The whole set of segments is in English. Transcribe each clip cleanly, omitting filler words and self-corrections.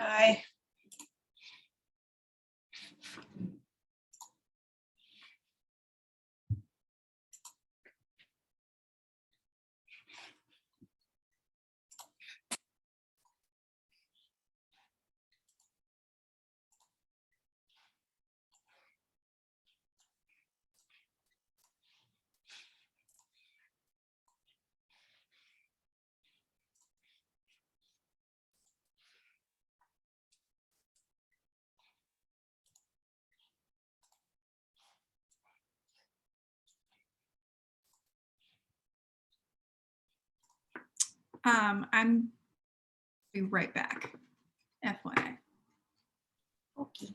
Aye. I'm be right back. FYI. Okay.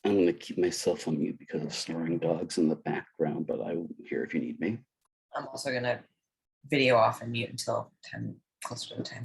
I'm going to keep myself on mute because of snoring dogs in the background, but I will be here if you need me. I'm also gonna video off and mute until 10, closer to the time.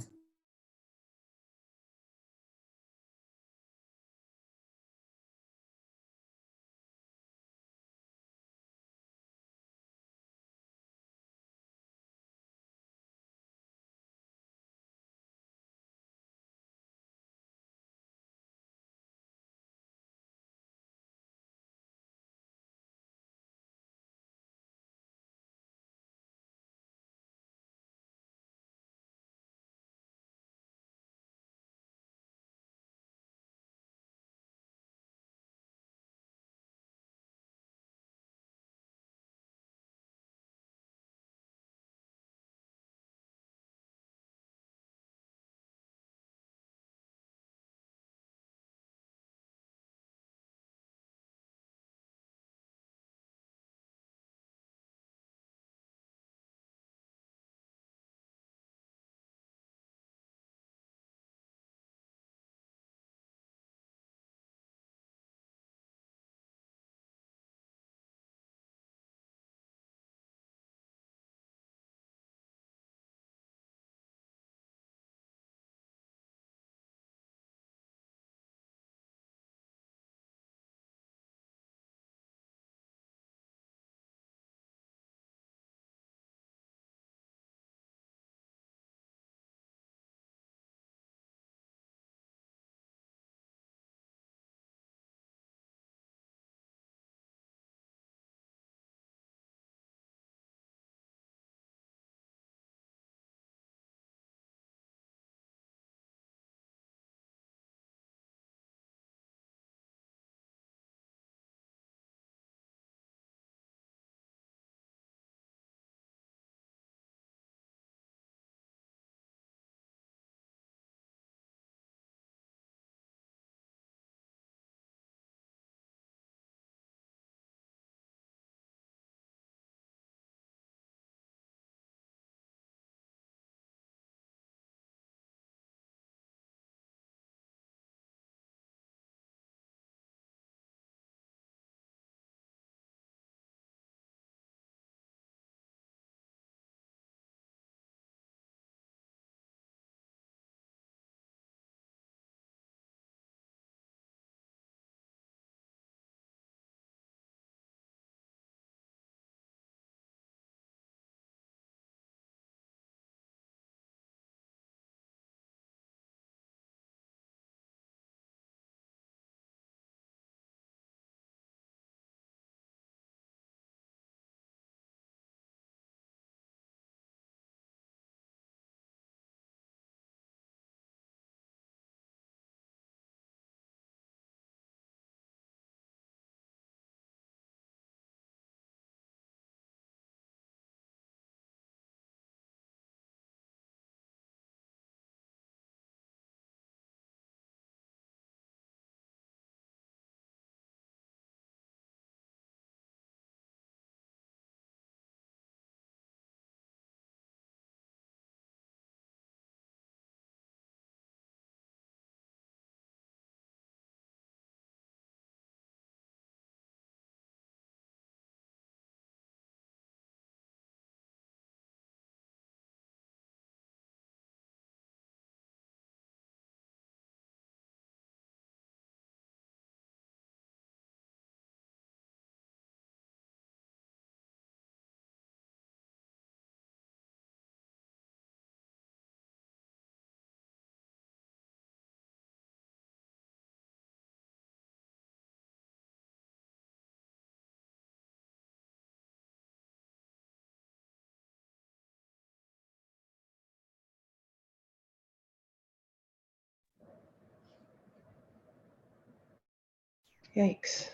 Yikes.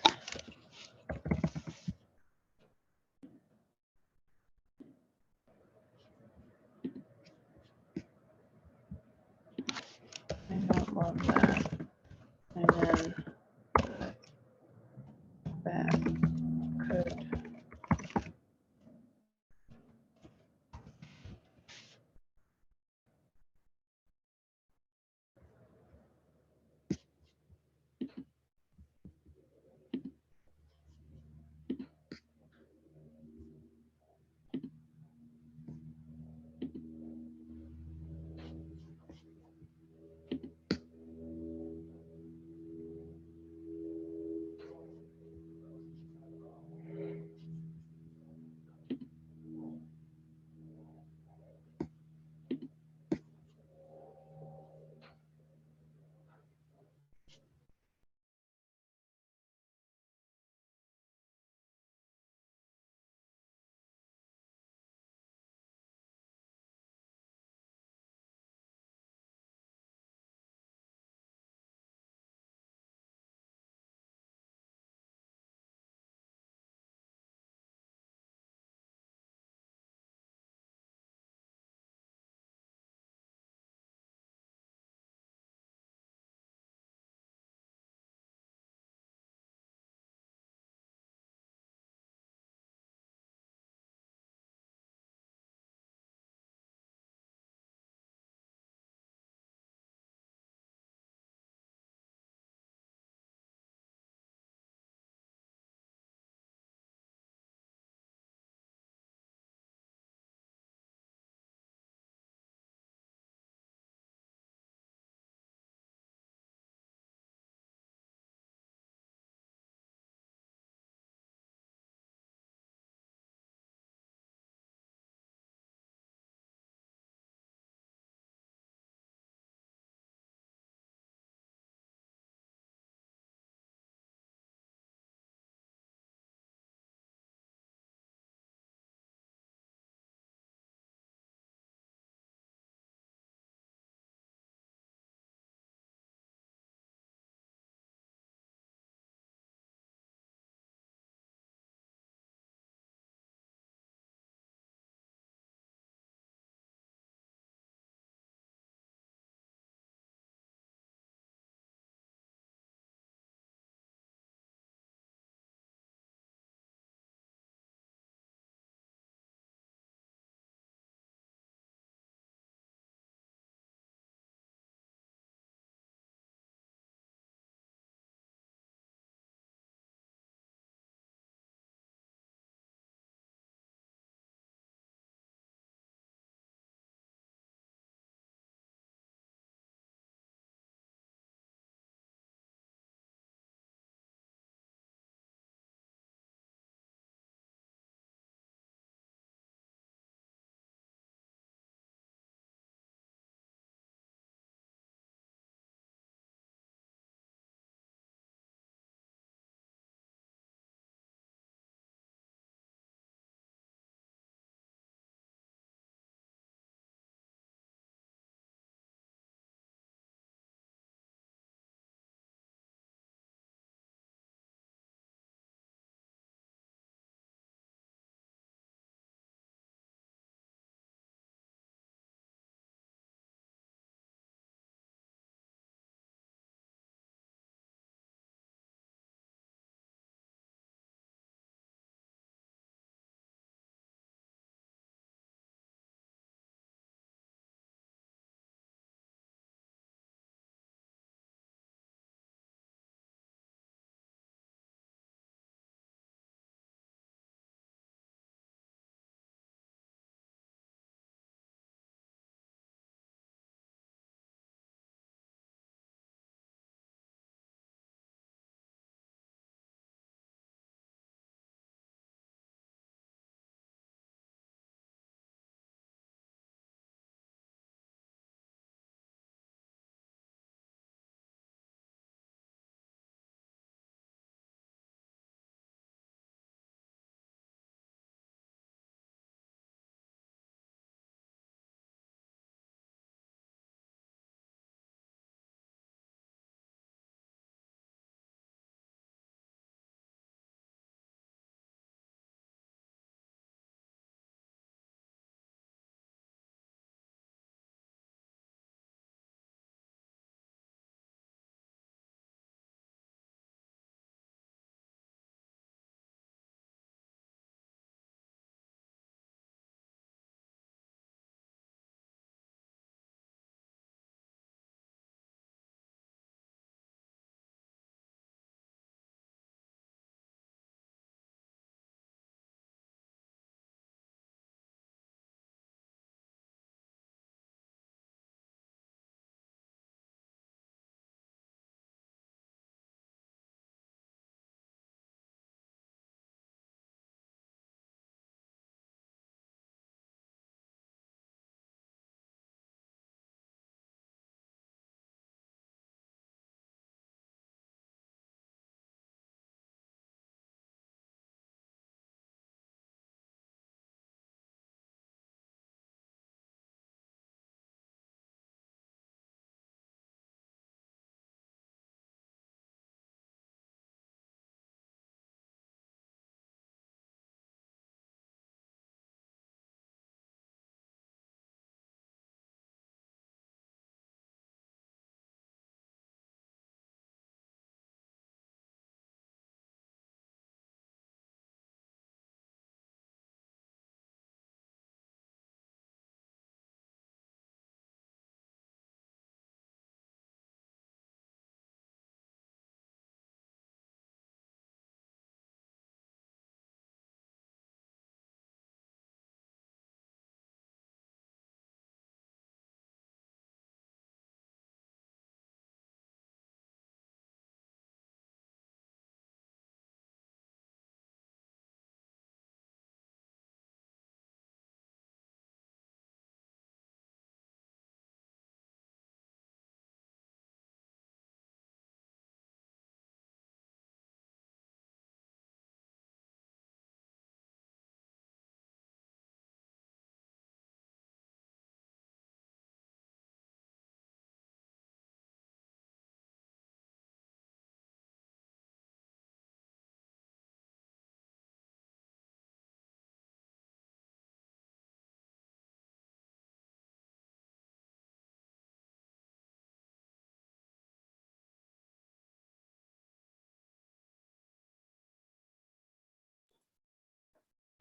I don't love that. And then that could.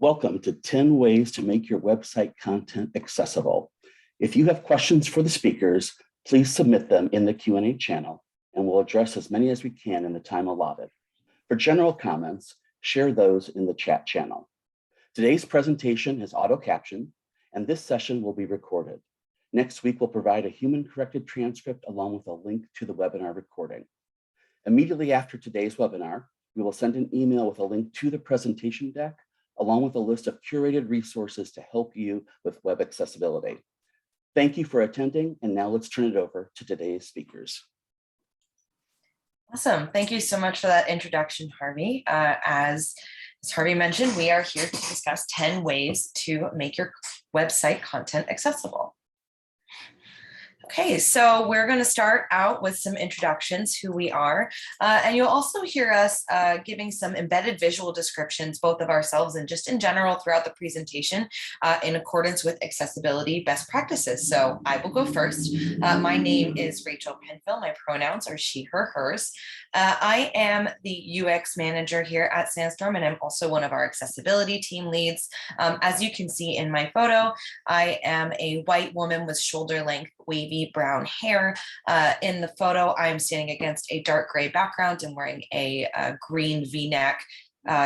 Welcome to 10 ways to make your website content accessible. If you have questions for the speakers, please submit them in the Q&A channel, and we'll address as many as we can in the time allotted. For general comments, share those in the chat channel. Today's presentation is auto-captioned, and this session will be recorded. Next week, we'll provide a human-corrected transcript along with a link to the webinar recording. Immediately after today's webinar, we will send an email with a link to the presentation deck, along with a list of curated resources to help you with web accessibility. Thank you for attending, and now let's turn it over to today's speakers. Awesome. Thank you so much for that introduction, Harvey. As Harvey mentioned, we are here to discuss 10 ways to make your website content accessible. Okay, so we're going to start out with some introductions, who we are, and you'll also hear us giving some embedded visual descriptions, both of ourselves and just in general throughout the presentation, in accordance with accessibility best practices. So I will go first. My name is Rachel Penfeld. My pronouns are she, her, hers. I am the UX manager here at Sandstorm, and I'm also one of our accessibility team leads. As you can see in my photo, I am a white woman with shoulder-length wavy brown hair. In the photo, I'm standing against a dark gray background and wearing a green V-neck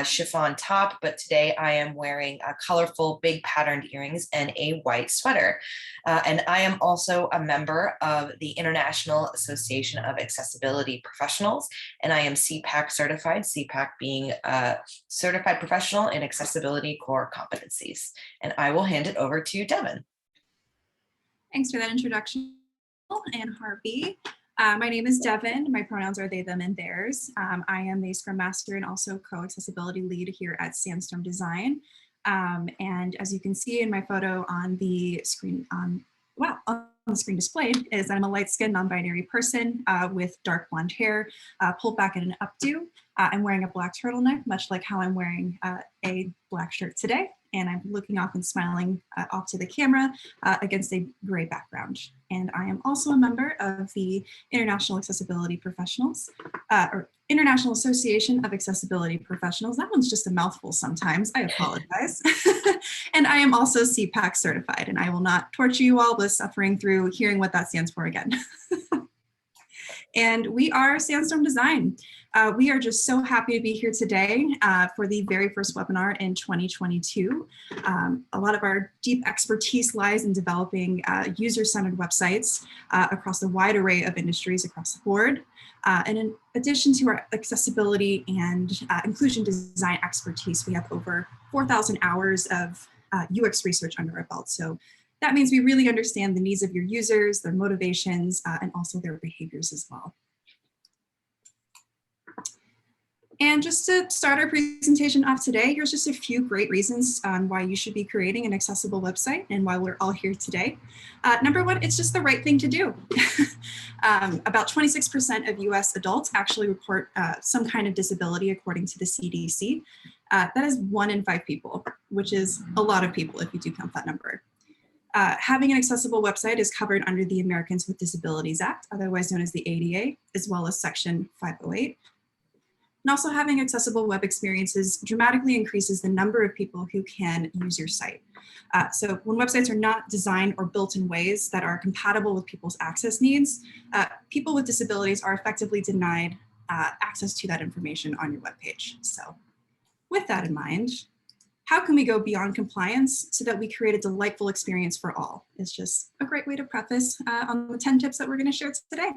chiffon top, but today I am wearing colorful big patterned earrings and a white sweater. And I am also a member of the International Association of Accessibility Professionals, and I am CPAC certified, CPAC being a certified professional in accessibility core competencies. And I will hand it over to Devin. Thanks for that introduction, and Harvey. My name is Devin. My pronouns are they, them, and theirs. I am a Scrum Master and also co-accessibility lead here at Sandstorm Design. And as you can see in my photo on the screen, on the screen displayed, is I'm a light-skinned non-binary person with dark blonde hair, pulled back in an updo. I'm wearing a black turtleneck, much like how I'm wearing a black shirt today. And I'm looking off and smiling off to the camera against a gray background. And I am also a member of the International Accessibility Professionals, or International Association of Accessibility Professionals. That one's just a mouthful sometimes, I apologize. And I am also CPAC certified, and I will not torture you all with suffering through hearing what that stands for again. And we are Sandstorm Design. We are just so happy to be here today for the very first webinar in 2022. A lot of our deep expertise lies in developing user-centered websites across a wide array of industries across the board. And in addition to our accessibility and inclusion design expertise, we have over 4,000 hours of UX research under our belt. So that means we really understand the needs of your users, their motivations, and also their behaviors as well. And just to start our presentation off today, here's just a few great reasons on why you should be creating an accessible website and why we're all here today. Number one, it's just the right thing to do. About 26% of US adults actually report some kind of disability according to the CDC. That is 1 in 5 people, which is a lot of people if you do count that number. Having an accessible website is covered under the Americans with Disabilities Act, otherwise known as the ADA, as well as Section 508. And also having accessible web experiences dramatically increases the number of people who can use your site. So when websites are not designed or built in ways that are compatible with people's access needs, people with disabilities are effectively denied access to that information on your webpage. So with that in mind, how can we go beyond compliance so that we create a delightful experience for all? It's just a great way to preface on the 10 tips that we're going to share today.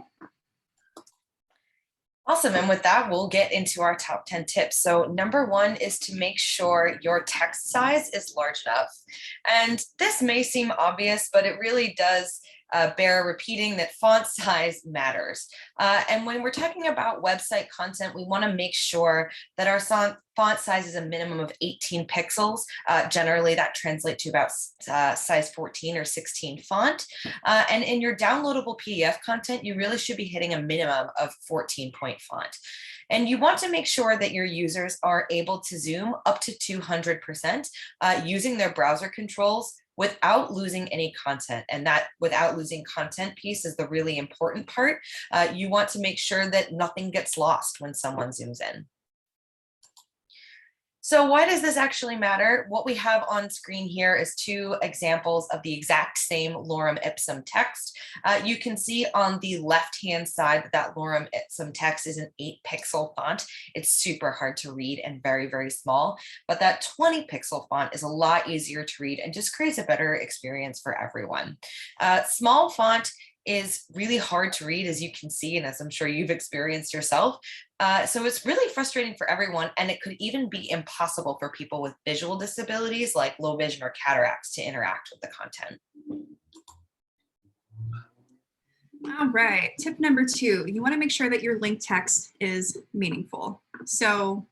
Awesome, and with that, we'll get into our top 10 tips. So number 1 is to make sure your text size is large enough. And this may seem obvious, but it really does bear repeating that font size matters. And when we're talking about website content, we want to make sure that our font size is a minimum of 18 pixels. Generally, that translates to about size 14 or 16 font. And in your downloadable PDF content, you really should be hitting a minimum of 14-point font. And you want to make sure that your users are able to zoom up to 200% using their browser controls without losing any content. And that without losing content piece is the really important part. You want to make sure that nothing gets lost when someone zooms in. So why does this actually matter? What we have on screen here is two examples of the exact same lorem ipsum text. You can see on the left-hand side that that lorem ipsum text is an 8-pixel font. It's super hard to read and very, very small, but that 20-pixel font is a lot easier to read and just creates a better experience for everyone. Small font is really hard to read, as you can see, and as I'm sure you've experienced yourself. So it's really frustrating for everyone, and it could even be impossible for people with visual disabilities like low vision or cataracts to interact with the content. All right, tip number 2, you want to make sure that your link text is meaningful. So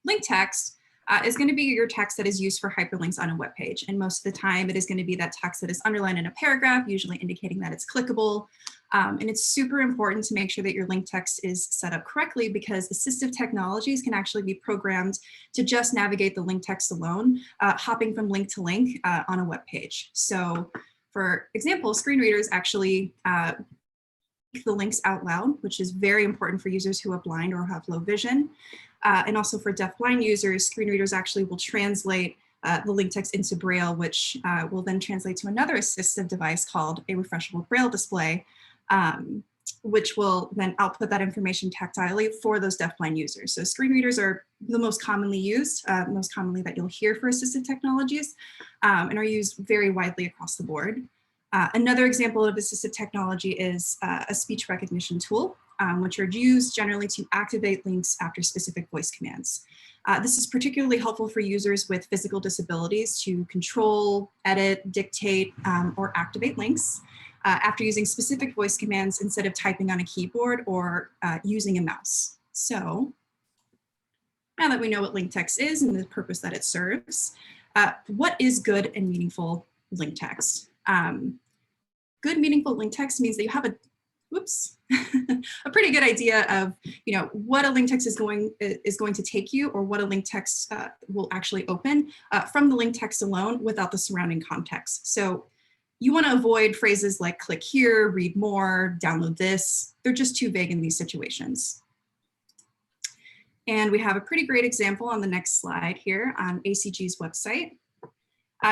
link text is going to be your text that is used for hyperlinks on a web page. And most of the time it is going to be that text that is underlined in a paragraph, usually indicating that it's clickable. And it's super important to make sure that your link text is set up correctly, because assistive technologies can actually be programmed to just navigate the link text alone, hopping from link to link on a web page. So for example, screen readers actually the links out loud, which is very important for users who are blind or have low vision. And also for deafblind users, screen readers actually will translate the link text into Braille, which will then translate to another assistive device called a refreshable Braille display, which will then output that information tactilely for those deafblind users. So screen readers are the most commonly used, most commonly that you'll hear for assistive technologies, and are used very widely across the board. Another example of assistive technology is a speech recognition tool, which are used generally to activate links after specific voice commands. This is particularly helpful for users with physical disabilities to control, edit, dictate, or activate links after using specific voice commands instead of typing on a keyboard or using a mouse. So now that we know what link text is and the purpose that it serves, what is good and meaningful link text? Good meaningful link text means that you have a pretty good idea of what a link text is going to take you, or what a link text will actually open from the link text alone without the surrounding context. So you want to avoid phrases like click here, read more, download this. They're just too vague in these situations. And we have a pretty great example on the next slide here on ACG's website.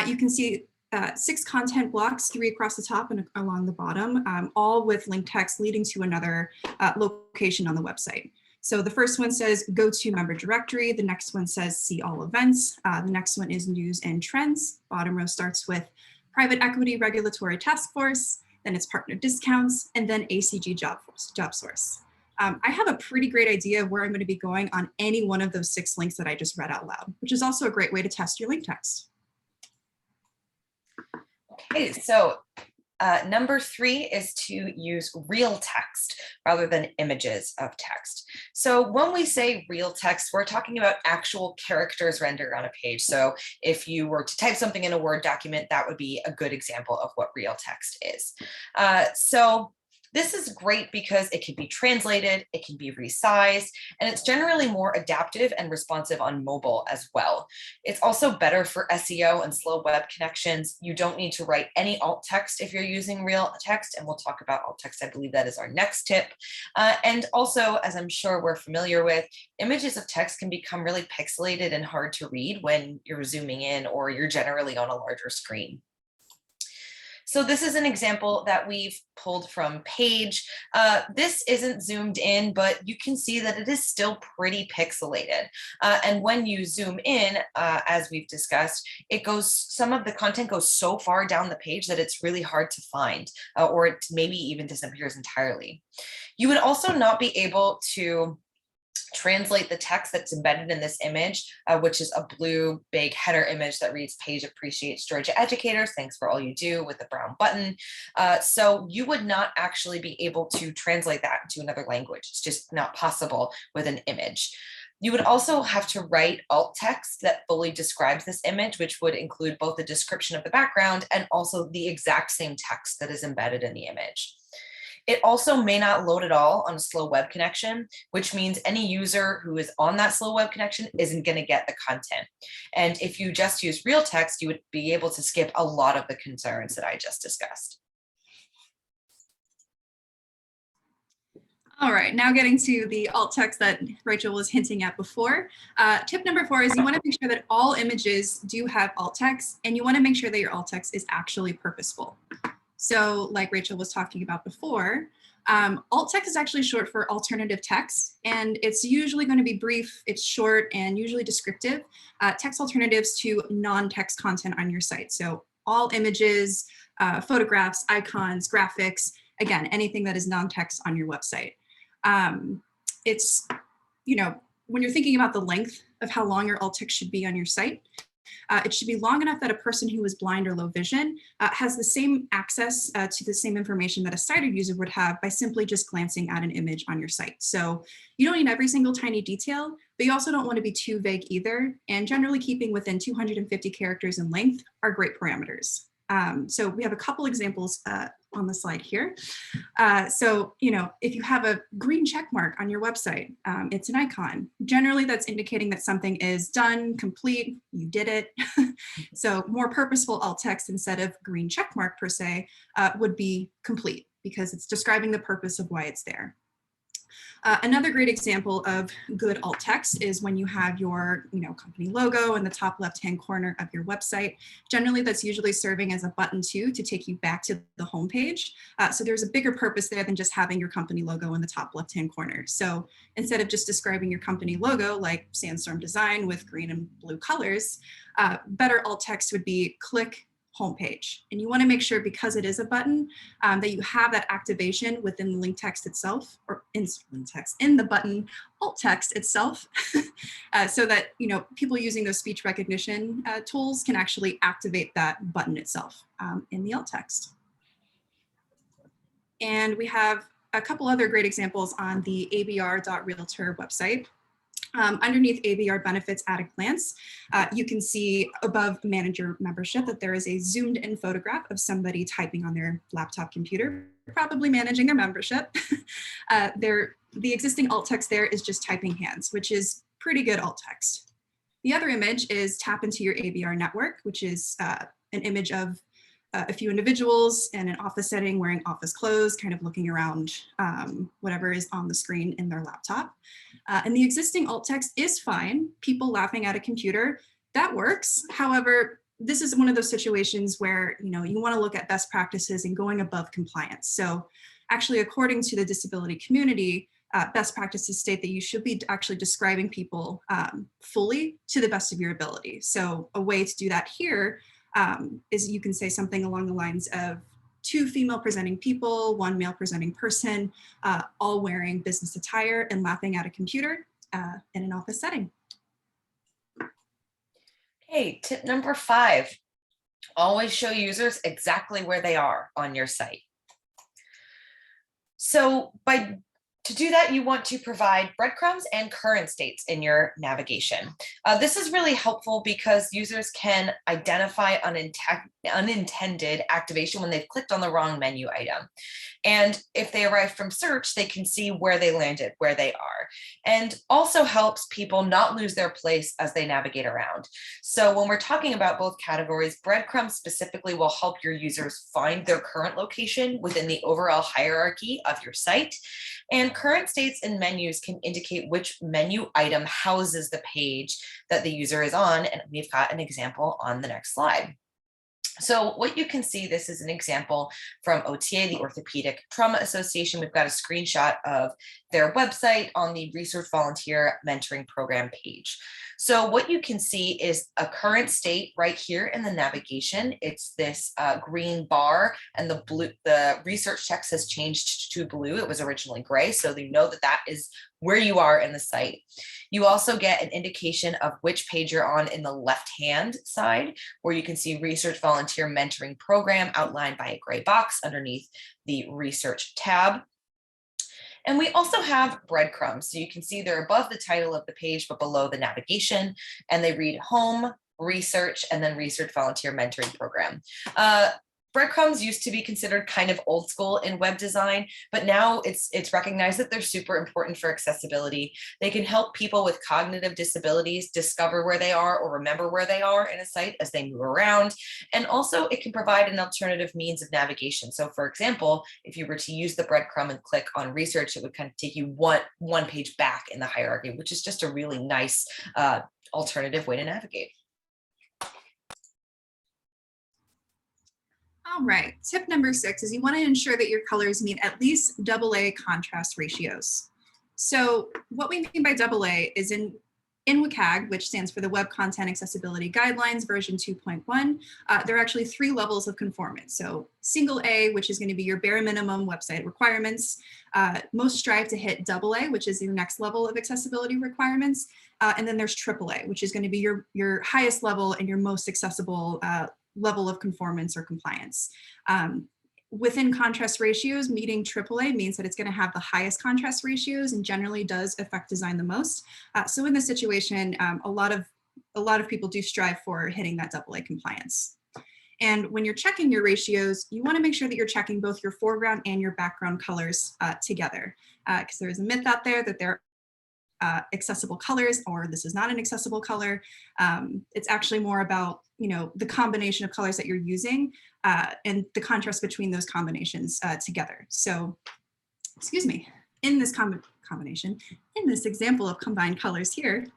You can see 6 content blocks, 3 across the top and along the bottom, all with link text leading to another location on the website. So the first one says go to member directory. The next one says see all events. The next one is news and trends. Bottom row starts with private equity regulatory task force, then it's partner discounts, and then ACG job source. I have a pretty great idea of where I'm going to be going on any one of those 6 links that I just read out loud, which is also a great way to test your link text. Okay, so number 3 is to use real text rather than images of text. So when we say real text, we're talking about actual characters rendered on a page. So if you were to type something in a Word document, that would be a good example of what real text is. So this is great because it can be translated, it can be resized, and it's generally more adaptive and responsive on mobile as well. It's also better for SEO and slow web connections. You don't need to write any alt text if you're using real text, and we'll talk about alt text. I believe that is our next tip. And also, as I'm sure we're familiar with, images of text can become really pixelated and hard to read when you're zooming in or you're generally on a larger screen. So this is an example that we've pulled from Page. This isn't zoomed in, but you can see that it is still pretty pixelated. And when you zoom in, as we've discussed, some of the content goes so far down the page that it's really hard to find, or it maybe even disappears entirely. You would also not be able to translate the text that's embedded in this image, which is a blue big header image that reads Page appreciates Georgia educators. Thanks for all you do, with a brown button. So you would not actually be able to translate that into another language. It's just not possible with an image. You would also have to write alt text that fully describes this image, which would include both the description of the background and also the exact same text that is embedded in the image. It also may not load at all on a slow web connection, which means any user who is on that slow web connection isn't going to get the content. And if you just use real text, you would be able to skip a lot of the concerns that I just discussed. All right, now getting to the alt text that Rachel was hinting at before. Tip number 4 is you want to make sure that all images do have alt text, and you want to make sure that your alt text is actually purposeful. So like Rachel was talking about before, alt text is actually short for alternative text, and it's usually going to be brief, it's short, and usually descriptive. Text alternatives to non-text content on your site. So all images, photographs, icons, graphics, again, anything that is non-text on your website. It's, you know, when you're thinking about the length of how long your alt text should be on your site, it should be long enough that a person who is blind or low vision has the same access to the same information that a sighted user would have by simply just glancing at an image on your site. So you don't need every single tiny detail, but you also don't want to be too vague either. And generally keeping within 250 characters in length are great parameters. So we have a couple examples on the slide here. So, you know, if you have a green check mark on your website, it's an icon. Generally, that's indicating that something is done, complete, you did it. So more purposeful alt text instead of green check mark per se would be complete because it's describing the purpose of why it's there. Another great example of good alt text is when you have your, company logo in the top left-hand corner of your website. Generally, that's usually serving as a button too to take you back to the homepage. So there's a bigger purpose there than just having your company logo in the top left-hand corner. So instead of just describing your company logo like Sandstorm Design with green and blue colors, better alt text would be click homepage. And you want to make sure, because it is a button, that you have that activation within the link text itself, or in the button alt text itself, so that people using those speech recognition tools can actually activate that button itself in the alt text. And we have a couple other great examples on the abr.realtor website. Underneath ABR benefits at a glance, you can see above manager membership that there is a zoomed in photograph of somebody typing on their laptop computer, probably managing their membership. The existing alt text there is just typing hands, which is pretty good alt text. The other image is tap into your ABR network, which is an image of a few individuals in an office setting wearing office clothes, kind of looking around whatever is on the screen in their laptop. And the existing alt text is fine. People laughing at a computer, that works. However, this is one of those situations where you want to look at best practices and going above compliance. So actually, according to the disability community, best practices state that you should be actually describing people fully to the best of your ability. So a way to do that here is you can say something along the lines of 2 female presenting people, 1 male presenting person, all wearing business attire and laughing at a computer in an office setting. Okay, tip number 5, always show users exactly where they are on your site. So to do that, you want to provide breadcrumbs and current states in your navigation. This is really helpful because users can identify unintended activation when they've clicked on the wrong menu item. And if they arrive from search, they can see where they landed, where they are, and also helps people not lose their place as they navigate around. So when we're talking about both categories, breadcrumbs specifically will help your users find their current location within the overall hierarchy of your site. And current states and menus can indicate which menu item houses the page that the user is on. And we've got an example on the next slide. So what you can see, this is an example from OTA, the Orthopedic Trauma Association. We've got a screenshot of their website on the Research Volunteer Mentoring Program page. So what you can see is a current state right here in the navigation. It's this green bar, and the research text has changed to blue. It was originally gray, so you know that that is where you are in the site. You also get an indication of which page you're on in the left-hand side, where you can see Research Volunteer Mentoring Program outlined by a gray box underneath the Research tab. And we also have breadcrumbs. So you can see they're above the title of the page, but below the navigation, and they read Home, Research, and then Research Volunteer Mentoring Program. breadcrumbs used to be considered kind of old school in web design, but now it's recognized that they're super important for accessibility. They can help people with cognitive disabilities discover where they are or remember where they are in a site as they move around. And also it can provide an alternative means of navigation. So for example, if you were to use the breadcrumb and click on research, it would kind of take you one page back in the hierarchy, which is just a really nice alternative way to navigate. All right, tip number 6 is you want to ensure that your colors meet at least AA contrast ratios. So what we mean by AA is in WCAG, which stands for the Web Content Accessibility Guidelines version 2.1, there are actually 3 levels of conformance. So single A, which is going to be your bare minimum website requirements. Most strive to hit AA, which is your next level of accessibility requirements. And then there's AAA, which is going to be your highest level and your most accessible level of conformance or compliance. Within contrast ratios, meeting AAA means that it's going to have the highest contrast ratios and generally does affect design the most. So in this situation, a lot of people do strive for hitting that AA compliance. And when you're checking your ratios, you want to make sure that you're checking both your foreground and your background colors together, because there is a myth out there that there accessible colors or this is not an accessible color. It's actually more about the combination of colors that you're using and the contrast between those combinations together. So, excuse me, in this combination, in this example of combined colors here,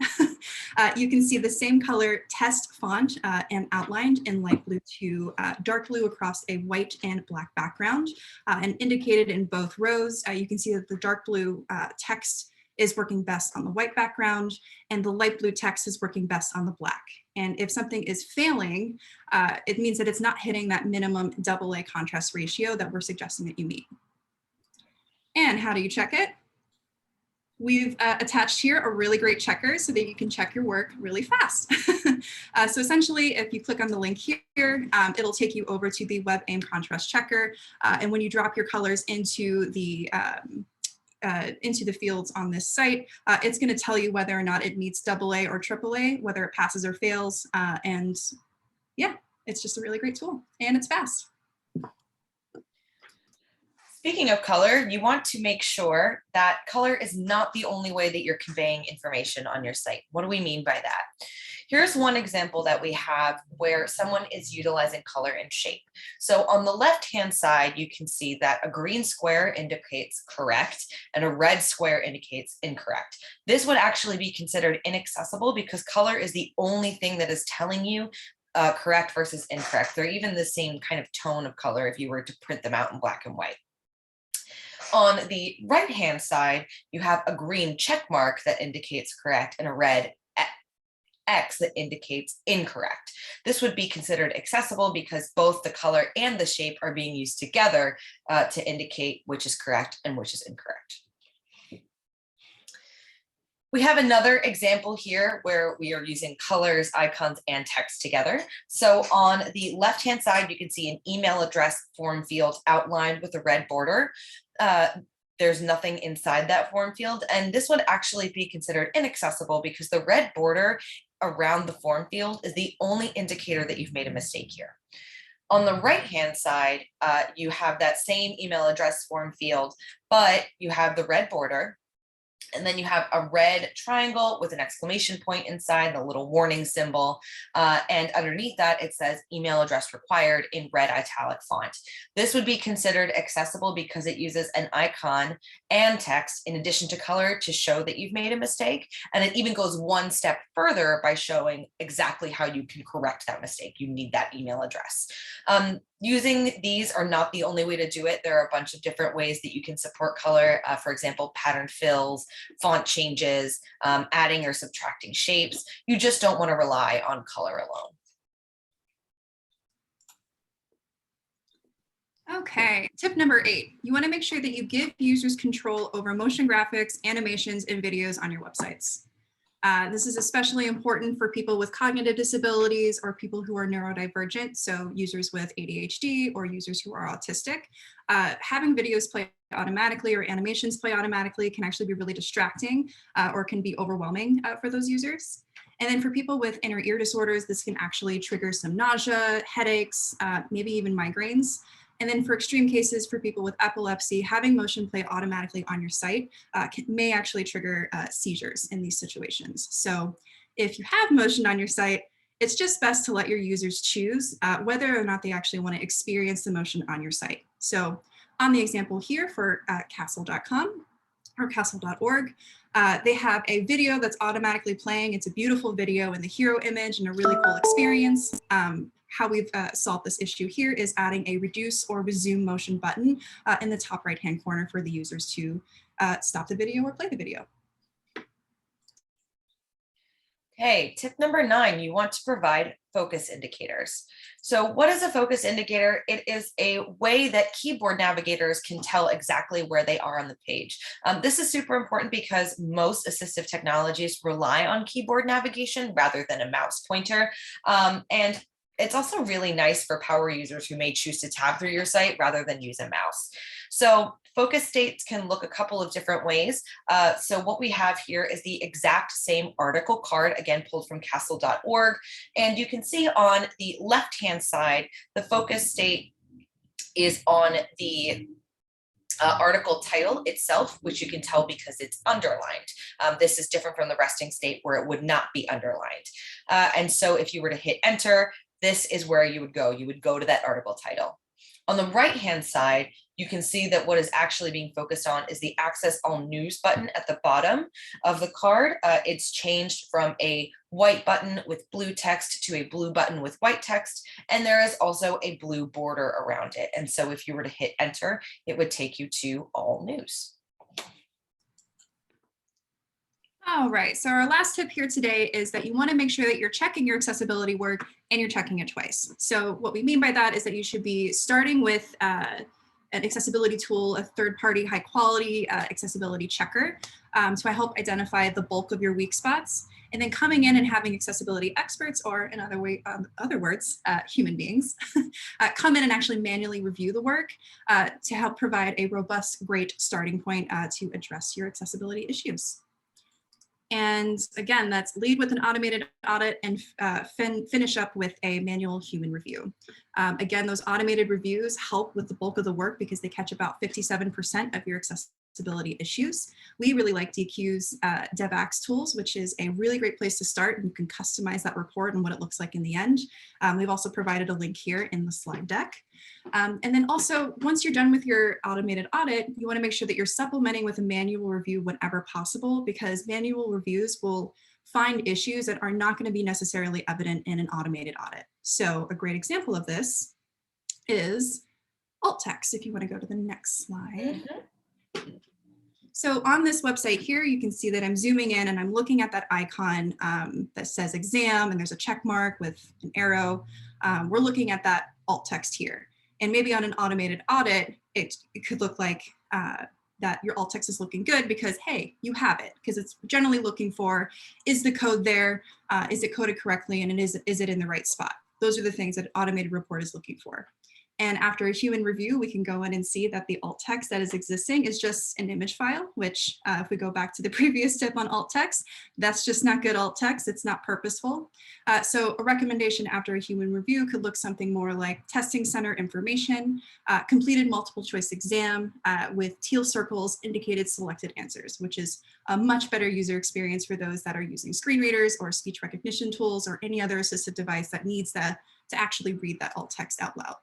you can see the same color test font and outlined in light blue to dark blue across a white and black background and indicated in both rows. You can see that the dark blue text is working best on the white background and the light blue text is working best on the black. And if something is failing, it means that it's not hitting that minimum AA contrast ratio that we're suggesting that you meet. And how do you check it? We've attached here a really great checker so that you can check your work really fast. So essentially, if you click on the link here, it'll take you over to the Web Aim Contrast Checker. And when you drop your colors into the fields on this site, it's going to tell you whether or not it meets AA or AAA, whether it passes or fails. And yeah, it's just a really great tool and it's fast. Speaking of color, you want to make sure that color is not the only way that you're conveying information on your site. What do we mean by that? Here's one example that we have where someone is utilizing color and shape. So on the left-hand side, you can see that a green square indicates correct and a red square indicates incorrect. This would actually be considered inaccessible because color is the only thing that is telling you correct versus incorrect. They're even the same kind of tone of color if you were to print them out in black and white. On the right-hand side, you have a green check mark that indicates correct and a red X that indicates incorrect. This would be considered accessible because both the color and the shape are being used together to indicate which is correct and which is incorrect. We have another example here where we are using colors, icons, and text together. So on the left-hand side, you can see an email address form field outlined with a red border. There's nothing inside that form field, and this would actually be considered inaccessible because the red border around the form field is the only indicator that you've made a mistake here. On the right-hand side, you have that same email address form field, but you have the red border. And then you have a red triangle with an exclamation point inside, the little warning symbol. And underneath that, it says email address required in red italic font. This would be considered accessible because it uses an icon and text in addition to color to show that you've made a mistake. And it even goes one step further by showing exactly how you can correct that mistake. You need that email address. Using these are not the only way to do it. There are a bunch of different ways that you can support color. For example, pattern fills, font changes, adding or subtracting shapes. You just don't want to rely on color alone. Okay, tip number 8. You want to make sure that you give users control over motion graphics, animations, and videos on your websites. This is especially important for people with cognitive disabilities or people who are neurodivergent, so users with ADHD or users who are autistic. Having videos play automatically or animations play automatically can actually be really distracting or can be overwhelming for those users. And then for people with inner ear disorders, this can actually trigger some nausea, headaches, maybe even migraines. And then for extreme cases, for people with epilepsy, having motion play automatically on your site may actually trigger seizures in these situations. So if you have motion on your site, it's just best to let your users choose whether or not they actually want to experience the motion on your site. So on the example here for castle.com or castle.org, they have a video that's automatically playing. It's a beautiful video in the hero image and a really cool experience. How we've solved this issue here is adding a reduce or resume motion button in the top right-hand corner for the users to stop the video or play the video. Okay, tip number 9, you want to provide focus indicators. So what is a focus indicator? It is a way that keyboard navigators can tell exactly where they are on the page. This is super important because most assistive technologies rely on keyboard navigation rather than a mouse pointer. And it's also really nice for power users who may choose to tab through your site rather than use a mouse. So focus states can look a couple of different ways. So what we have here is the exact same article card, again, pulled from castle.org. And you can see on the left-hand side, the focus state is on the article title itself, which you can tell because it's underlined. This is different from the resting state where it would not be underlined. And so if you were to hit enter, this is where you would go. You would go to that article title. On the right-hand side, you can see that what is actually being focused on is the Access All News button at the bottom of the card. It's changed from a white button with blue text to a blue button with white text, and there is also a blue border around it. And so if you were to hit enter, it would take you to All News. All right, so our last tip here today is that you want to make sure that you're checking your accessibility work and you're checking it twice. So what we mean by that is that you should be starting with an accessibility tool, a third-party high-quality accessibility checker to help identify the bulk of your weak spots, and then coming in and having accessibility experts, or in other words, human beings, come in and actually manually review the work to help provide a robust, great starting point to address your accessibility issues. And again, that's lead with an automated audit and finish up with a manual human review. Again, those automated reviews help with the bulk of the work because they catch about 57% of your accessibility issues. We really like DQ's DevAx tools, which is a really great place to start, and you can customize that report and what it looks like in the end. We've also provided a link here in the slide deck. And then also, once you're done with your automated audit, you want to make sure that you're supplementing with a manual review whenever possible, because manual reviews will find issues that are not going to be necessarily evident in an automated audit. So a great example of this is alt text, if you want to go to the next slide. So on this website here, you can see that I'm zooming in and I'm looking at that icon that says exam, and there's a check mark with an arrow. We're looking at that alt text here. And maybe on an automated audit, it could look like that your alt text is looking good because, hey, you have it, because it's generally looking for, is the code there? Is it coded correctly? And is it in the right spot? Those are the things that automated report is looking for. And after a human review, we can go in and see that the alt text that is existing is just an image file, which if we go back to the previous tip on alt text, that's just not good alt text. It's not purposeful. So a recommendation after a human review could look something more like testing center information, completed multiple choice exam with teal circles indicated selected answers, which is a much better user experience for those that are using screen readers or speech recognition tools or any other assistive device that needs to actually read that alt text out loud.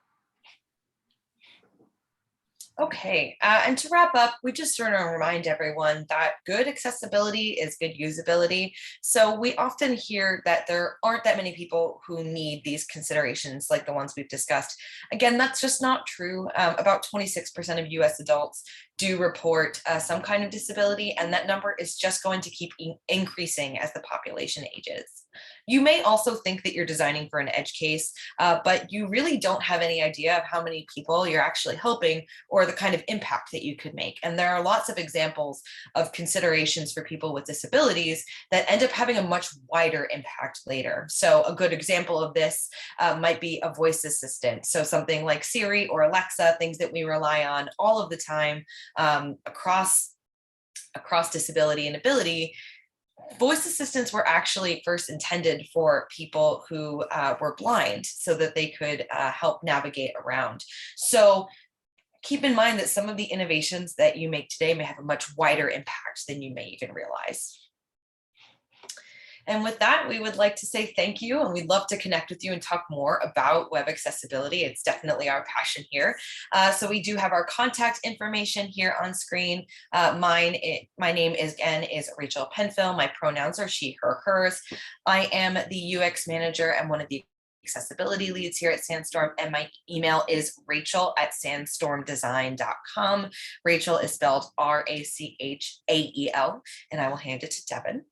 Okay, and to wrap up, we just want to remind everyone that good accessibility is good usability. So we often hear that there aren't that many people who need these considerations like the ones we've discussed. Again, that's just not true. About 26% of US adults do report some kind of disability, and that number is just going to keep increasing as the population ages. You may also think that you're designing for an edge case, but you really don't have any idea of how many people you're actually helping or the kind of impact that you could make. And there are lots of examples of considerations for people with disabilities that end up having a much wider impact later. So a good example of this might be a voice assistant. So something like Siri or Alexa, things that we rely on all of the time across disability and ability. voice assistants were actually first intended for people who were blind so that they could help navigate around. So keep in mind that some of the innovations that you make today may have a much wider impact than you may even realize. And with that, we would like to say thank you, and we'd love to connect with you and talk more about web accessibility. It's definitely our passion here. So we do have our contact information here on screen. My name is Rachel Penfeld. My pronouns are she, her, hers. I am the UX manager and one of the accessibility leads here at Sandstorm, and my email is rachel@sandstormdesign.com. Rachel is spelled Rachael, and I will hand it to Devin.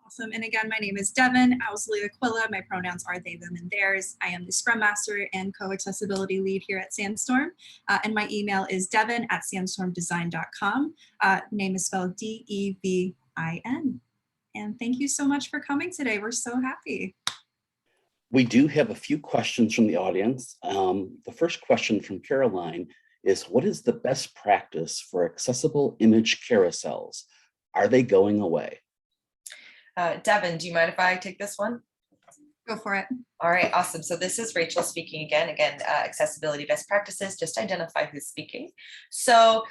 Awesome. And again, my name is Devin Owsley Aquila. My pronouns are they, them, and theirs. I am the Scrum Master and Co-Accessibility Lead here at Sandstorm. And my email is devin@sandstormdesign.com. Name is spelled Devin. And thank you so much for coming today. We're so happy. We do have a few questions from the audience. The first question from Caroline is, what is the best practice for accessible image carousels? Are they going away? Devin, do you mind if I take this one? Go for it. All right, awesome. So this is Rachel speaking again. Accessibility best practices, just identify who's speaking. So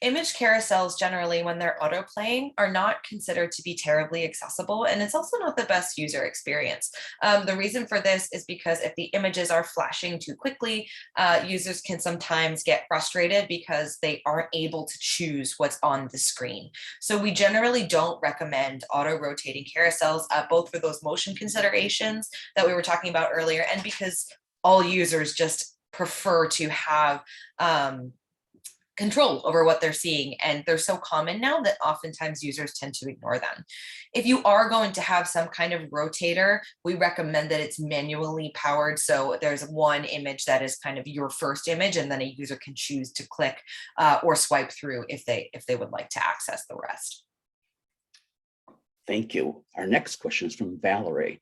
image carousels generally, when they're auto playing, are not considered to be terribly accessible, and it's also not the best user experience. The reason for this is because if the images are flashing too quickly, users can sometimes get frustrated because they aren't able to choose what's on the screen. So we generally don't recommend auto rotating carousels, both for those motion considerations that we were talking about earlier, and because all users just prefer to have control over what they're seeing, and they're so common now that oftentimes users tend to ignore them. If you are going to have some kind of rotator, we recommend that it's manually powered, so there's one image that is kind of your first image, and then a user can choose to click or swipe through if they would like to access the rest. Thank you. Our next question is from Valerie.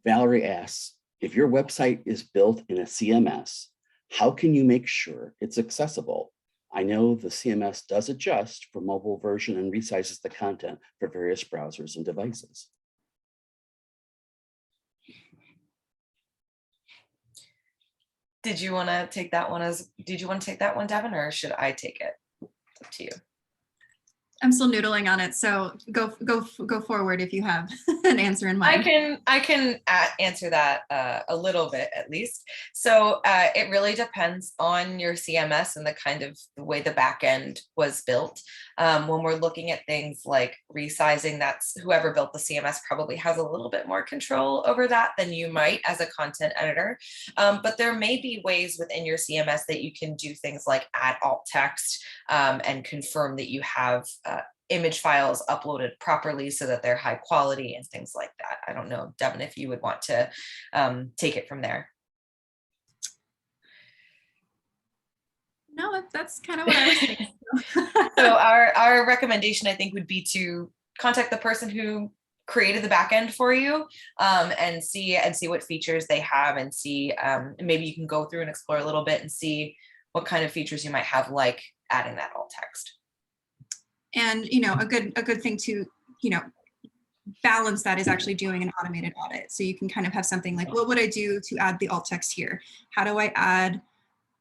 Valerie asks, if your website is built in a CMS, how can you make sure it's accessible? I know the CMS does adjust for mobile version and resizes the content for various browsers and devices. Did you want to take that one, Devin, or should I take it? It's up to you. I'm still noodling on it, so go forward if you have an answer in mind. I can answer that a little bit at least. So it really depends on your CMS and the kind of the way the back end was built. When we're looking at things like resizing, that's whoever built the CMS probably has a little bit more control over that than you might as a content editor. But there may be ways within your CMS that you can do things like add alt text and confirm that you have image files uploaded properly so that they're high quality and things like that. I don't know, Devin, if you would want to take it from there. No, that's kind of what I was thinking. So our recommendation, I think, would be to contact the person who created the backend for you and see what features they have, and see maybe you can go through and explore a little bit and see what kind of features you might have, like adding that alt text. And a good thing to balance that is actually doing an automated audit. So you can kind of have something like, what would I do to add the alt text here? How do I add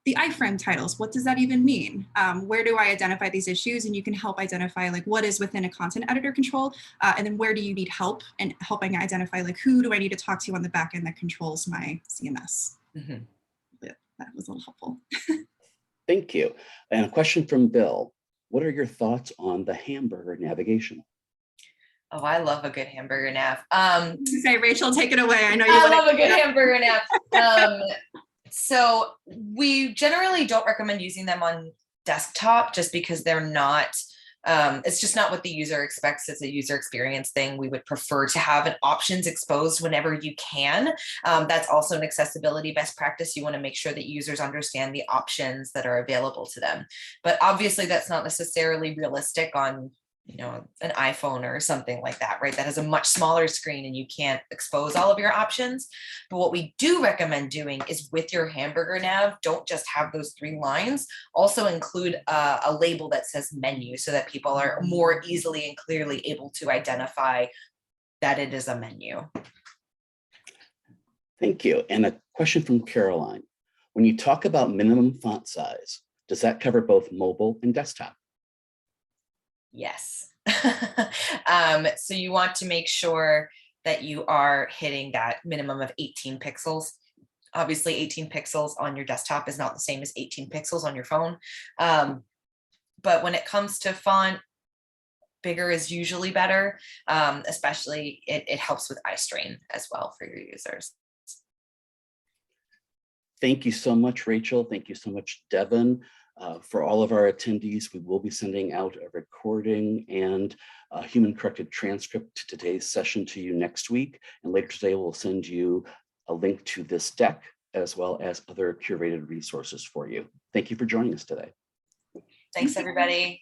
the iframe titles? What does that even mean? Where do I identify these issues? And you can help identify like what is within a content editor control, and then where do you need help, and helping identify like who do I need to talk to on the back end that controls my CMS. Mm-hmm. Yeah, that was a little helpful. Thank you. And a question from Bill. What are your thoughts on the Hamburger navigation? Oh, I love a good hamburger nav. Say, Rachel, take it away. I know you I love a good hamburger nav. So we generally don't recommend using them on desktop just because they're not, it's just not what the user expects. It's a user experience thing. We would prefer to have an options exposed whenever you can. That's also an accessibility best practice. You want to make sure that users understand the options that are available to them. But obviously that's not necessarily realistic on you know, an iPhone or something like that, right? That has a much smaller screen and you can't expose all of your options. But what we do recommend doing is with your Hamburger nav, don't just have those 3 lines, also include a label that says menu so that people are more easily and clearly able to identify that it is a menu. Thank you. And a question from Caroline. When you talk about minimum font size, does that cover both mobile and desktop? Yes. So you want to make sure that you are hitting that minimum of 18 pixels. Obviously 18 pixels on your desktop is not the same as 18 pixels on your phone. But when it comes to font, bigger is usually better, especially it helps with eye strain as well for your users. Thank you so much, Rachel. Thank you so much, Devin. For all of our attendees, we will be sending out a recording and a human corrected transcript to today's session to you next week. And later today, we'll send you a link to this deck as well as other curated resources for you. Thank you for joining us today. Thanks, everybody.